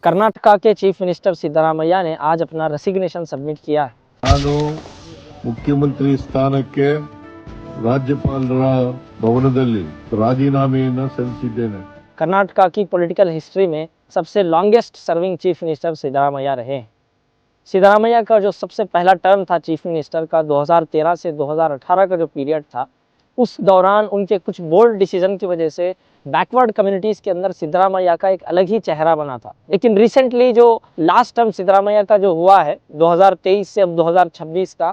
कर्नाटका के chief minister Siddaramaiah ने आज अपना रेसिग्नेशन सबमिट किया है। ನಾನು ಮುಖ್ಯಮಂತ್ರಿ ಸ್ಥಾನಕ್ಕೆ ರಾಜ್ಯಪಾಲರ ಭವನದಲ್ಲಿ ರಾಜೀನಾಮೆಯನ್ನು ಸಲ್ಲಿಸಿದ್ದೇನೆ। कर्नाटका की पॉलिटिकल हिस्ट्री में सबसे longest serving chief minister Siddaramaiah रहे हैं। सिद्धरामैया का जो सबसे पहला टर्म था चीफ मिनिस्टर का 2013 से 2018 का जो पीरियड था, उस दौरान उनके कुछ बोल्ड डिसीजन की वजह से बैकवर्ड कम्युनिटीज़ के अंदर सिद्धरामैया का एक अलग ही चेहरा बना था। लेकिन रिसेंटली जो लास्ट टर्म सिद्धरामैया का जो हुआ है 2023 से अब 2026 का,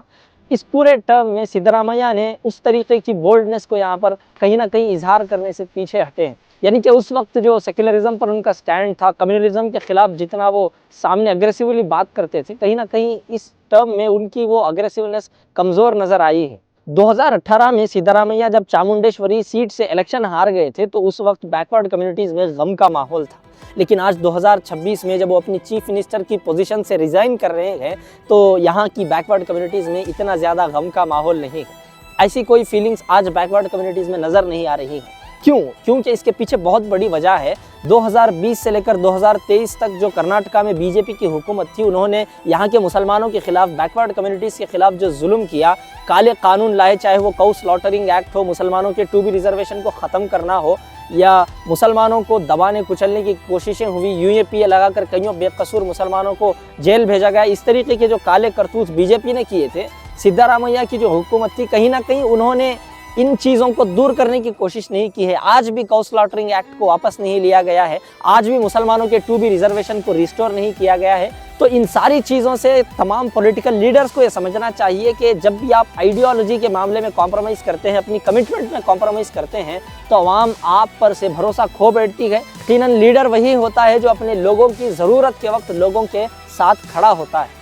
इस पूरे टर्म में सिद्धरामैया ने उस तरीके की बोल्डनेस को यहाँ पर कहीं ना कहीं इजहार करने से पीछे हटे हैं। यानी कि उस वक्त जो सेक्युलरिज्म पर उनका स्टैंड था, कम्युनलिज्म के खिलाफ जितना वो सामने अग्रेसिवली बात करते थे, कहीं ना कहीं इस टर्म में उनकी वो अग्रेसिवनेस कमज़ोर नज़र आई है। 2018 में सिद्धरामैया जब चामुंडेश्वरी सीट से इलेक्शन हार गए थे तो उस वक्त बैकवर्ड कम्युनिटीज़ में गम का माहौल था। लेकिन आज 2026 में जब वो अपनी चीफ मिनिस्टर की पोजीशन से रिज़ाइन कर रहे हैं तो यहाँ की बैकवर्ड कम्युनिटीज़ में इतना ज़्यादा गम का माहौल नहीं है। ऐसी कोई फीलिंग्स आज बैकवर्ड कम्युनिटीज़ में नज़र नहीं आ रही है। क्यों? क्योंकि इसके पीछे बहुत बड़ी वजह है। 2020 से लेकर 2023 तक जो कर्नाटका में बीजेपी की हुकूमत थी, उन्होंने यहाँ के मुसलमानों के खिलाफ, बैकवर्ड कम्युनिटीज़ के खिलाफ जो जुल्म किया, काले कानून लाए, चाहे वो काउ स्लॉटरिंग एक्ट हो, मुसलमानों के 2B रिजर्वेशन को ख़त्म करना हो, या मुसलमानों को दबाने कुचलने की कोशिशें हुई, UAPA लगाकर कईयों बेकसूर मुसलमानों को जेल भेजा गया। इस तरीके के जो काले करतूत बीजेपी ने किए थे, सिद्धरामैया की जो हुकूमत थी, कहीं ना कहीं उन्होंने इन चीज़ों को दूर करने की कोशिश नहीं की है। आज भी काउ स्लॉटरिंग एक्ट को वापस नहीं लिया गया है, आज भी मुसलमानों के 2B रिजर्वेशन को रिस्टोर नहीं किया गया है। तो इन सारी चीज़ों से तमाम पॉलिटिकल लीडर्स को ये समझना चाहिए कि जब भी आप आइडियोलॉजी के मामले में कॉम्प्रोमाइज़ करते हैं, अपनी कमिटमेंट में कॉम्प्रोमाइज़ करते हैं, तो अवाम आप पर से भरोसा खो बैठती है। यकीनन लीडर वही होता है जो अपने लोगों की ज़रूरत के वक्त लोगों के साथ खड़ा होता है।